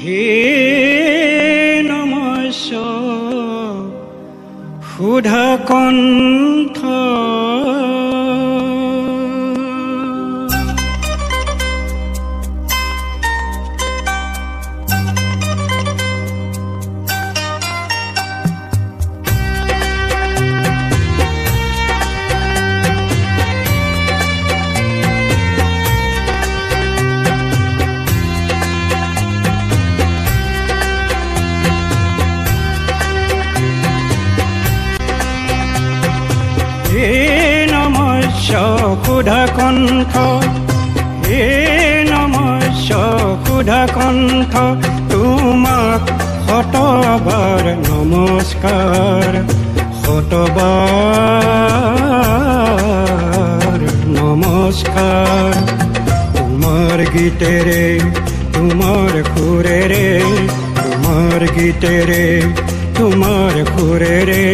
হে নমস্য সুধা কণ্ঠ হে নমস্য সুধা কণ্ঠ হে নমস্য সুধা কণ্ঠ তোমাক শতবাৰ নমস্কাৰ শতবাৰ নমস্কাৰ তোমাৰ গীতেৰে তোমাৰ সুৰেৰে তোমাৰ গীতেৰে তোমাৰ সুৰেৰে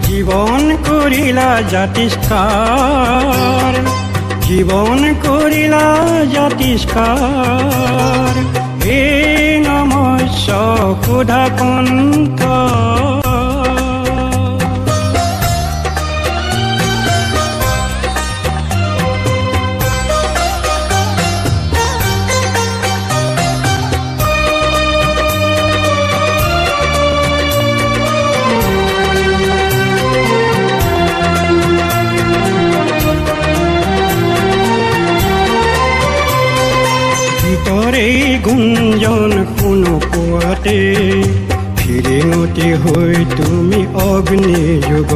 জীবন কৰিলা জাতিষ্কাৰ জীবন কৰিলা জাতিষ্কাৰ হে নমস্য সুধা কণ্ঠ এই গুঞ্জন শুনো পোৱাতে ফিৰিঙতি হৈ তুমি অগ্নি যুগ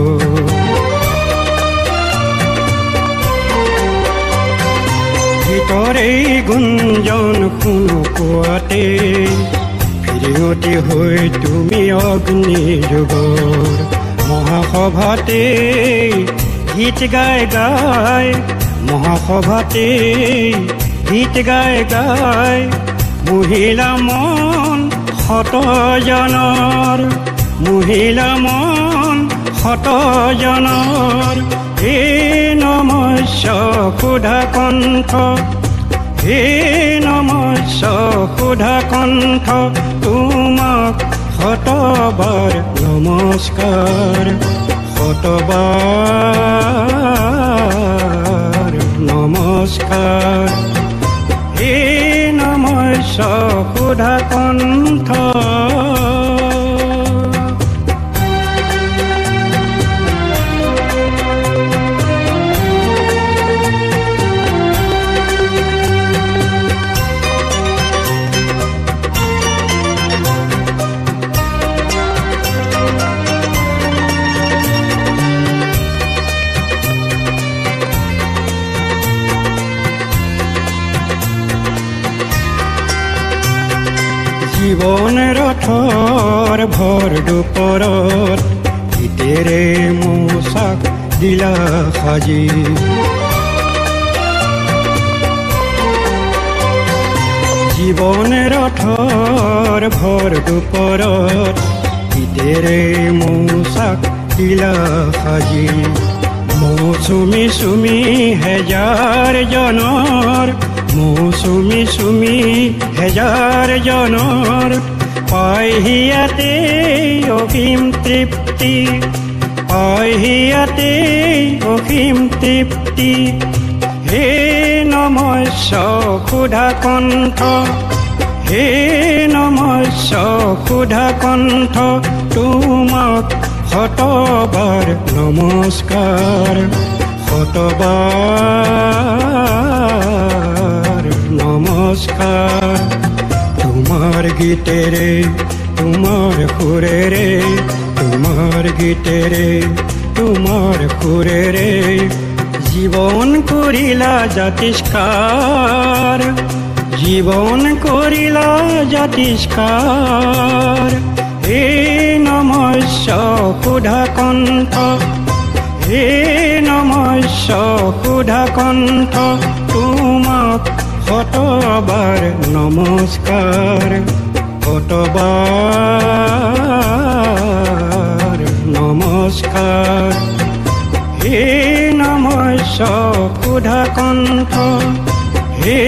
গীতৰে গুঞ্জন শুনো পোৱাতে ফিৰিঙতি হৈ তুমি অগ্নি যুগৰ মহাসভাতে গীত গাই গাই মহাসভাতে গীত গাই গাই মহিলা মন শতজনৰ মহিলা মন শতজনৰ হে নমস্য সুধা কণ্ঠ হে নমস্য সুধা কণ্ঠ তোমাক শতবাৰ নমস্কাৰ শতবাৰ নমস্কাৰ হে নমস্য সুধা কণ্ঠ জীবন ৰথৰ ভৰ দুপৰত গীতেৰে মোচাক দিলা সাজি জীবন ৰথৰ ভৰ দুপৰত গীতেৰে মোচাক দিলা সাজি মৌচুমী চুমি হেজাৰ জনৰ মৌচুমী চুমি হেজাৰ জনৰ পাইহিয়াতে অসীম তৃপ্তি পাইহিয়াতে অসীম তৃপ্তি হে নমস্য সুধা কণ্ঠ হে নমস্য সুধা কণ্ঠ তোমাক শতবাৰ নমস্কাৰ শতবাৰ নমস্কাৰ তোমাৰ গীতেৰে তোমাৰ সুৰেৰে তোমাৰ গীতেৰে তোমাৰ সুৰেৰে জীবন কৰিলা জাতিষ্কাৰ জীবন কৰিলা জাতিষ্কাৰ হে নমস্য সুধা কণ্ঠ হে নমস্য সুধা কণ্ঠ তোমাক শতবাৰ নমস্কাৰ শতবাৰ নমস্কাৰ হে নমস্য সুধা কণ্ঠ হে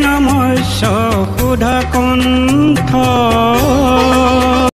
নমস্য সুধা কণ্ঠ